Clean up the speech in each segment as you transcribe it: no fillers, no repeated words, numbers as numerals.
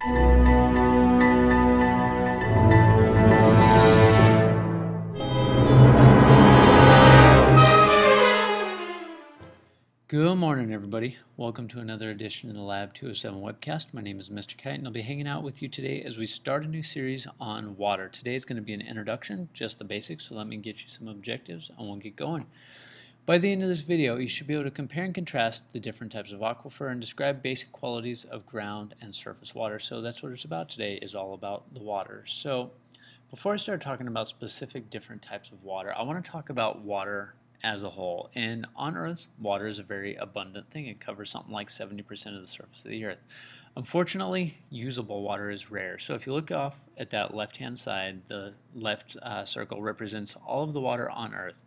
Good morning, everybody. Welcome to another edition of the Lab 207 webcast. My name is Mr. Kite, and I'll be hanging out with you today as we start a new series on water. Today is going to be an introduction, just the basics, so let me get you some objectives and we'll get going. By the end of this video, you should be able to compare and contrast the different types of aquifer and describe basic qualities of ground and surface water. So that's what it's about today, is all about the water. So before I start talking about specific different types of water, I want to talk about water as a whole. And on Earth, water is a very abundant thing. It covers something like 70% of the surface of the Earth. Unfortunately, usable water is rare. So if you look off at that left-hand side, the left circle represents all of the water on Earth.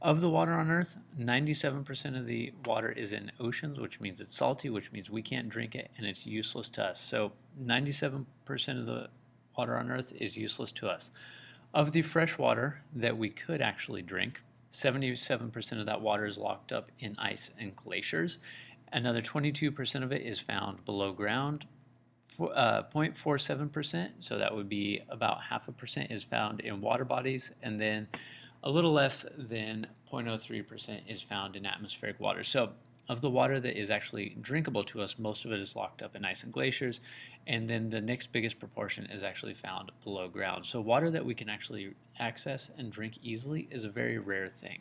Of the water on Earth, 97% of the water is in oceans, which means it's salty, which means we can't drink it, and it's useless to us. So 97% of the water on Earth is useless to us. Of the fresh water that we could actually drink, 77% of that water is locked up in ice and glaciers. Another 22% of it is found below ground. 0.47%, so that would be about 0.5%, is found in water bodies, and then a little less than 0.03% is found in atmospheric water. So of the water that is actually drinkable to us, most of it is locked up in ice and glaciers, and then the next biggest proportion is actually found below ground. So water that we can actually access and drink easily is a very rare thing.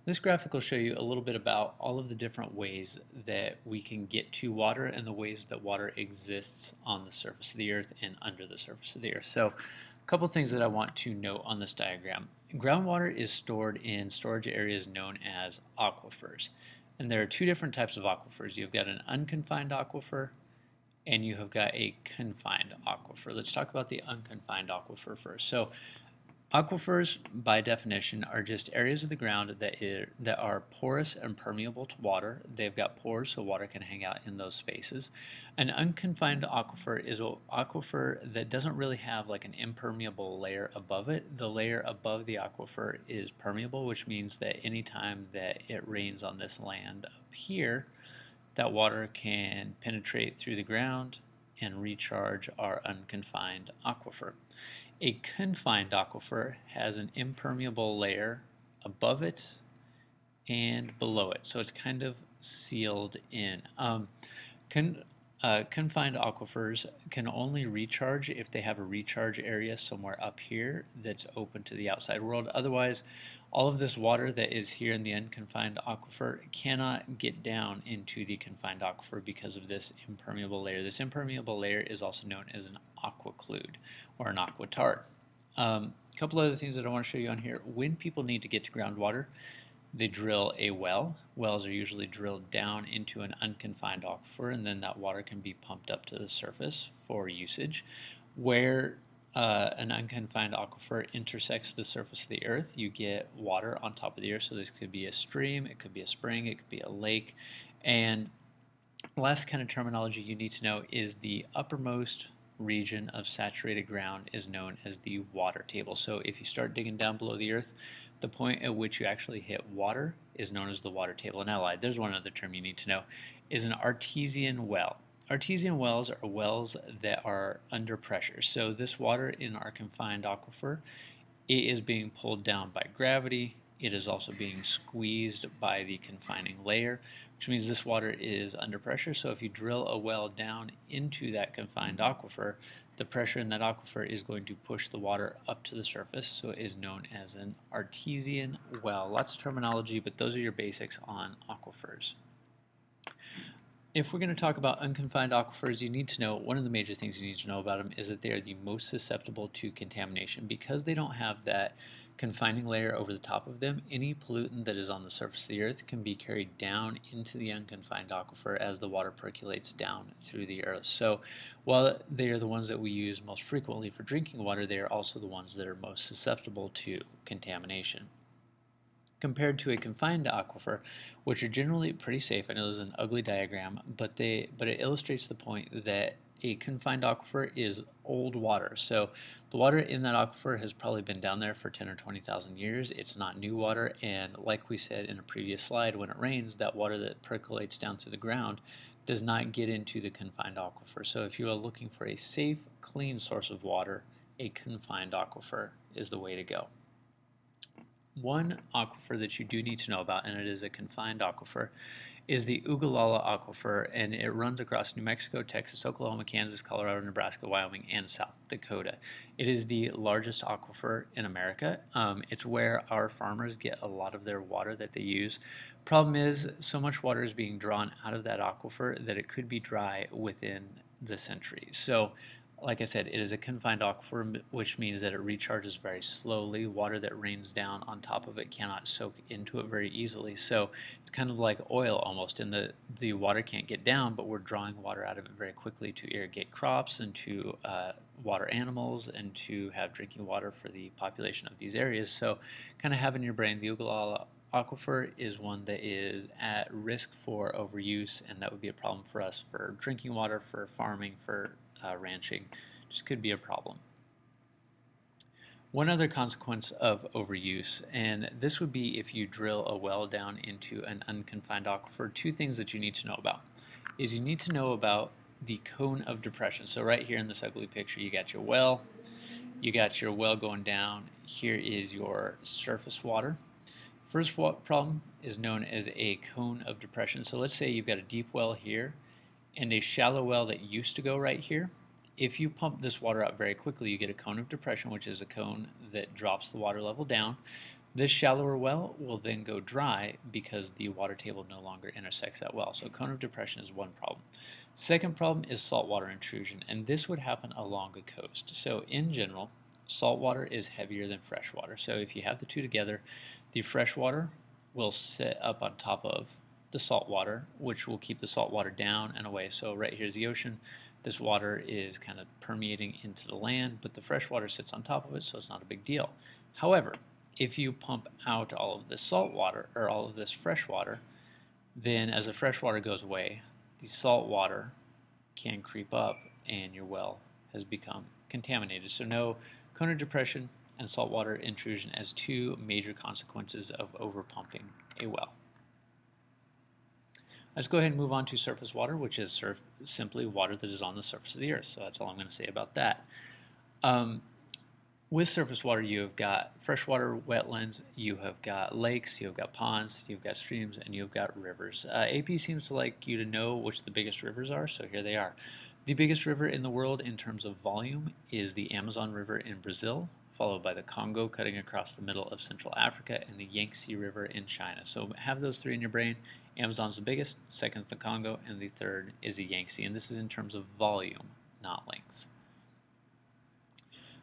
This graphic will show you a little bit about all of the different ways that we can get to water and the ways that water exists on the surface of the Earth and under the surface of the Earth. So a couple things that I want to note on this diagram. Groundwater is stored in storage areas known as aquifers. And there are two different types of aquifers. You've got an unconfined aquifer and you have got a confined aquifer. Let's talk about the unconfined aquifer first. So aquifers, by definition, are just areas of the ground that are porous and permeable to water. They've got pores so water can hang out in those spaces. An unconfined aquifer is an aquifer that doesn't really have like an impermeable layer above it. The layer above the aquifer is permeable, which means that anytime that it rains on this land up here, that water can penetrate through the ground and recharge our unconfined aquifer. A confined aquifer has an impermeable layer above it and below it, so it's kind of sealed in. Confined aquifers can only recharge if they have a recharge area somewhere up here that's open to the outside world. Otherwise, all of this water that is here in the unconfined aquifer cannot get down into the confined aquifer because of this impermeable layer. This impermeable layer is also known as an aquiclude or an aquitard. A couple other things that I want to show you on here. When people need to get to groundwater, they drill a well. Wells are usually drilled down into an unconfined aquifer, and then that water can be pumped up to the surface for usage. Where an unconfined aquifer intersects the surface of the earth, you get water on top of the earth. So this could be a stream, it could be a spring, it could be a lake. And last kind of terminology you need to know is the uppermost region of saturated ground is known as the water table. So if you start digging down below the earth, the point at which you actually hit water is known as the water table. And I lied, there's one other term you need to know, is an artesian well. Artesian wells are wells that are under pressure. So this water in our confined aquifer, it is being pulled down by gravity. It is also being squeezed by the confining layer, which means this water is under pressure. So if you drill a well down into that confined aquifer, the pressure in that aquifer is going to push the water up to the surface, so it is known as an artesian well. Lots of terminology, but those are your basics on aquifers. If we're going to talk about unconfined aquifers, you need to know, one of the major things you need to know about them is that they are the most susceptible to contamination. Because they don't have that confining layer over the top of them, any pollutant that is on the surface of the earth can be carried down into the unconfined aquifer as the water percolates down through the earth. So while they are the ones that we use most frequently for drinking water, they are also the ones that are most susceptible to contamination. Compared to a confined aquifer, which are generally pretty safe. I know this is an ugly diagram, but it illustrates the point that a confined aquifer is old water. So the water in that aquifer has probably been down there for 10 or 20,000 years. It's not new water, and like we said in a previous slide, when it rains, that water that percolates down through the ground does not get into the confined aquifer. So if you are looking for a safe, clean source of water, a confined aquifer is the way to go. One aquifer that you do need to know about, and it is a confined aquifer, is the Ogallala Aquifer, and it runs across New Mexico, Texas, Oklahoma, Kansas, Colorado, Nebraska, Wyoming, and South Dakota. It is the largest aquifer in America. It's where our farmers get a lot of their water that they use. Problem is, so much water is being drawn out of that aquifer that it could be dry within the century. So like I said, it is a confined aquifer, which means that it recharges very slowly. Water that rains down on top of it cannot soak into it very easily. So it's kind of like oil almost, in the water can't get down, but we're drawing water out of it very quickly to irrigate crops and to water animals and to have drinking water for the population of these areas. So kind of have in your brain, the Ogallala Aquifer is one that is at risk for overuse, and that would be a problem for us for drinking water, for farming, for ranching. Just could be a problem. One other consequence of overuse, and this would be if you drill a well down into an unconfined aquifer. Two things that you need to know about is you need to know about the cone of depression. So right here in this ugly picture, you got your well going down. Here is your surface water. First problem is known as a cone of depression. So let's say you've got a deep well here and a shallow well that used to go right here. If you pump this water out very quickly, you get a cone of depression, which is a cone that drops the water level down. This shallower well will then go dry because the water table no longer intersects that well. So cone of depression is one problem. Second problem is saltwater intrusion, and this would happen along a coast. So in general, saltwater is heavier than freshwater. So if you have the two together, the freshwater will sit up on top of the salt water, which will keep the salt water down and away. So right here's the ocean. This water is kind of permeating into the land, but the fresh water sits on top of it, so it's not a big deal. However, if you pump out all of this salt water or all of this fresh water, then as the fresh water goes away, the salt water can creep up and your well has become contaminated. So no cone of depression and saltwater intrusion as two major consequences of overpumping a well. Let's go ahead and move on to surface water, which is simply water that is on the surface of the earth. So that's all I'm going to say about that. With surface water, you have got freshwater wetlands, you have got lakes, you have got ponds, you've got streams, and you've got rivers. AP seems to like you to know which the biggest rivers are, so here they are. The biggest river in the world in terms of volume is the Amazon River in Brazil, followed by the Congo cutting across the middle of Central Africa, and the Yangtze River in China. So have those three in your brain. Amazon's the biggest, second is the Congo, and the third is the Yangtze. And this is in terms of volume, not length.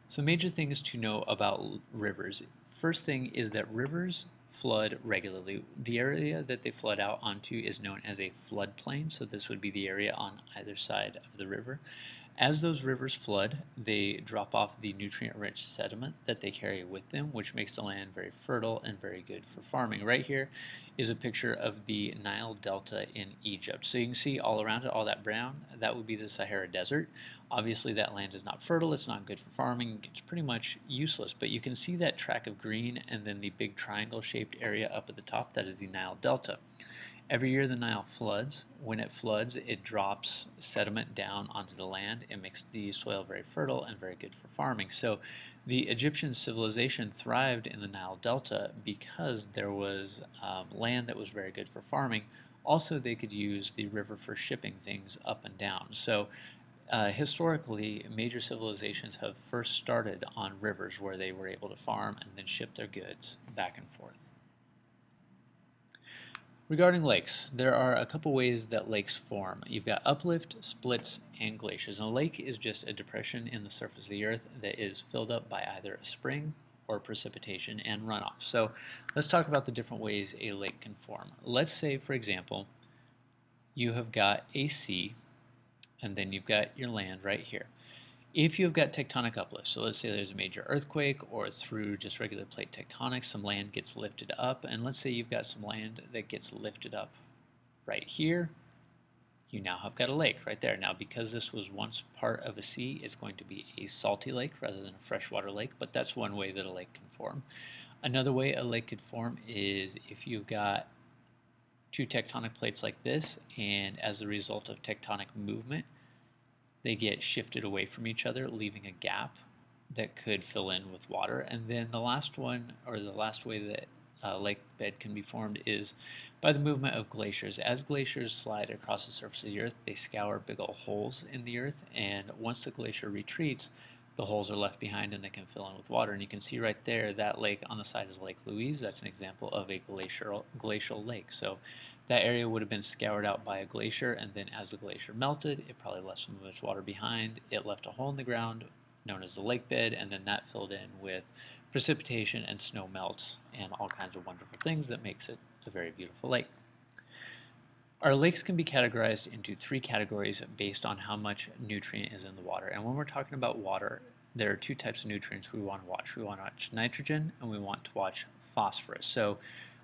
So major things to know about rivers. First thing is that rivers flood regularly. The area that they flood out onto is known as a floodplain, so this would be the area on either side of the river. As those rivers flood, they drop off the nutrient-rich sediment that they carry with them, which makes the land very fertile and very good for farming. Right here is a picture of the Nile Delta in Egypt. So you can see all around it, all that brown, that would be the Sahara Desert. Obviously that land is not fertile, it's not good for farming, it's pretty much useless, but you can see that track of green and then the big triangle-shaped area up at the top, that is the Nile Delta. Every year the Nile floods. When it floods, it drops sediment down onto the land. It makes the soil very fertile and very good for farming. So the Egyptian civilization thrived in the Nile Delta because there was land that was very good for farming. Also, they could use the river for shipping things up and down. So historically, major civilizations have first started on rivers where they were able to farm and then ship their goods back and forth. Regarding lakes, there are a couple ways that lakes form. You've got uplift, splits, and glaciers. And a lake is just a depression in the surface of the earth that is filled up by either a spring or precipitation and runoff. So let's talk about the different ways a lake can form. Let's say, for example, you have got a sea, and then you've got your land right here. If you've got tectonic uplift, so let's say there's a major earthquake or through just regular plate tectonics, some land gets lifted up, and let's say you've got some land that gets lifted up right here, you now have got a lake right there. Now, because this was once part of a sea, it's going to be a salty lake rather than a freshwater lake, but that's one way that a lake can form. Another way a lake could form is if you've got two tectonic plates like this, and as a result of tectonic movement, they get shifted away from each other, leaving a gap that could fill in with water. And then the last one, or the last way that lake bed can be formed, is by the movement of glaciers. As glaciers slide across the surface of the earth, they scour big old holes in the earth, and once the glacier retreats, the holes are left behind and they can fill in with water. And you can see right there, that lake on the side is Lake Louise. That's an example of a glacial lake. So that area would have been scoured out by a glacier, and then as the glacier melted, it probably left some of its water behind. It left a hole in the ground known as the lake bed, and then that filled in with precipitation and snow melts and all kinds of wonderful things that makes it a very beautiful lake. Our lakes can be categorized into three categories based on how much nutrient is in the water. And when we're talking about water, there are two types of nutrients we want to watch. We want to watch nitrogen and we want to watch phosphorus. So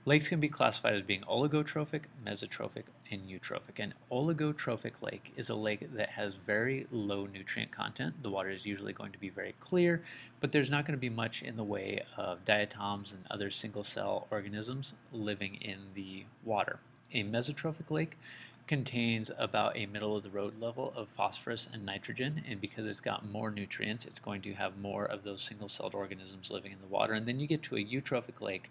lakes can be classified as being oligotrophic, mesotrophic, and eutrophic. An oligotrophic lake is a lake that has very low nutrient content. The water is usually going to be very clear, but there's not going to be much in the way of diatoms and other single-cell organisms living in the water. A mesotrophic lake contains about a middle-of-the-road level of phosphorus and nitrogen, and because it's got more nutrients, it's going to have more of those single-celled organisms living in the water. And then you get to a eutrophic lake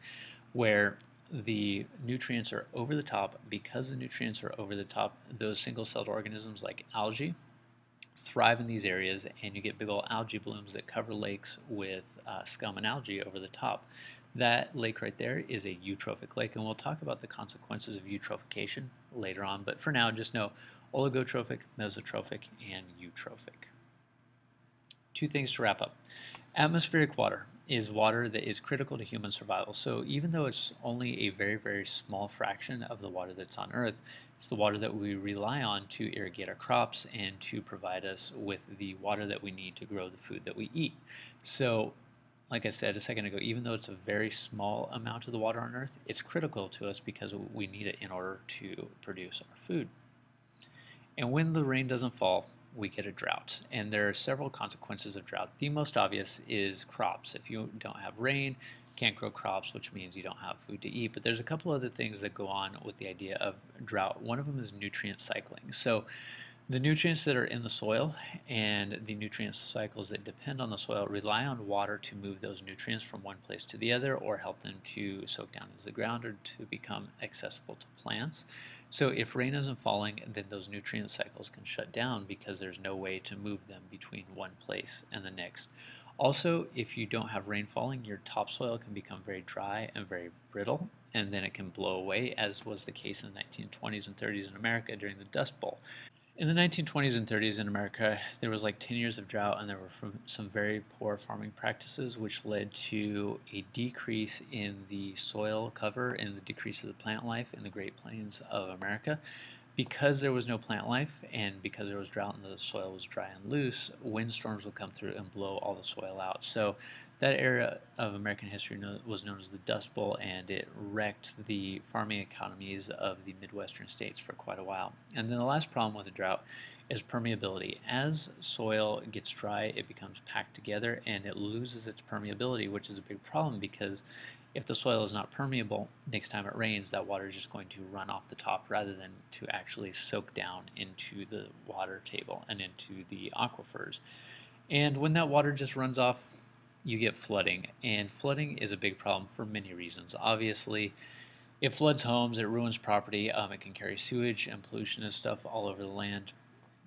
where the nutrients are over the top. Because the nutrients are over the top, those single-celled organisms like algae thrive in these areas, and you get big old algae blooms that cover lakes with scum and algae over the top. That lake right there is a eutrophic lake, and we'll talk about the consequences of eutrophication later on, but for now just know oligotrophic, mesotrophic, and eutrophic. Two things to wrap up. Atmospheric water is water that is critical to human survival. So even though it's only a very, very small fraction of the water that's on Earth, it's the water that we rely on to irrigate our crops and to provide us with the water that we need to grow the food that we eat. So like I said a second ago, even though it's a very small amount of the water on Earth, it's critical to us because we need it in order to produce our food. And when the rain doesn't fall, we get a drought. And there are several consequences of drought. The most obvious is crops. If you don't have rain, you can't grow crops, which means you don't have food to eat. But there's a couple other things that go on with the idea of drought. One of them is nutrient cycling. So the nutrients that are in the soil and the nutrient cycles that depend on the soil rely on water to move those nutrients from one place to the other, or help them to soak down into the ground or to become accessible to plants. So if rain isn't falling, then those nutrient cycles can shut down because there's no way to move them between one place and the next. Also, if you don't have rain falling, your topsoil can become very dry and very brittle, and then it can blow away, as was the case in the 1920s and 30s in America during the Dust Bowl. In the 1920s and 30s in America, there was like 10 years of drought, and there were some very poor farming practices, which led to a decrease in the soil cover and the decrease of the plant life in the Great Plains of America. Because there was no plant life and because there was drought and the soil was dry and loose, windstorms would come through and blow all the soil out. So that era of American history was known as the Dust Bowl, and it wrecked the farming economies of the Midwestern states for quite a while. And then the last problem with the drought is permeability. As soil gets dry, it becomes packed together and it loses its permeability, which is a big problem because if the soil is not permeable, next time it rains, that water is just going to run off the top rather than to actually soak down into the water table and into the aquifers. And when that water just runs off, you get flooding. And flooding is a big problem for many reasons. Obviously, it floods homes, it ruins property, it can carry sewage and pollution and stuff all over the land.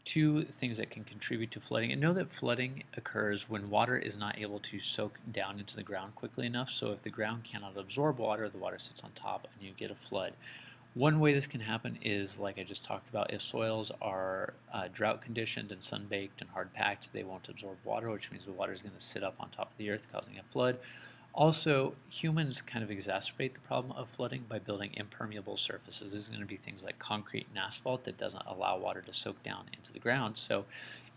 Two things that can contribute to flooding, and know that flooding occurs when water is not able to soak down into the ground quickly enough. So if the ground cannot absorb water, the water sits on top and you get a flood. One way this can happen is, like I just talked about, if soils are drought conditioned and sun-baked and hard-packed, they won't absorb water, which means the water is going to sit up on top of the earth, causing a flood. Also, humans kind of exacerbate the problem of flooding by building impermeable surfaces. This is going to be things like concrete and asphalt that doesn't allow water to soak down into the ground. So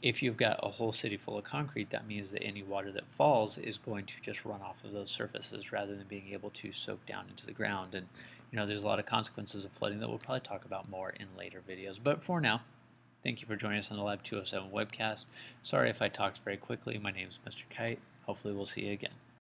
if you've got a whole city full of concrete, that means that any water that falls is going to just run off of those surfaces rather than being able to soak down into the ground. And there's a lot of consequences of flooding that we'll probably talk about more in later videos. But for now, thank you for joining us on the Lab 207 webcast. Sorry if I talked very quickly. My name is Mr. Kite. Hopefully we'll see you again.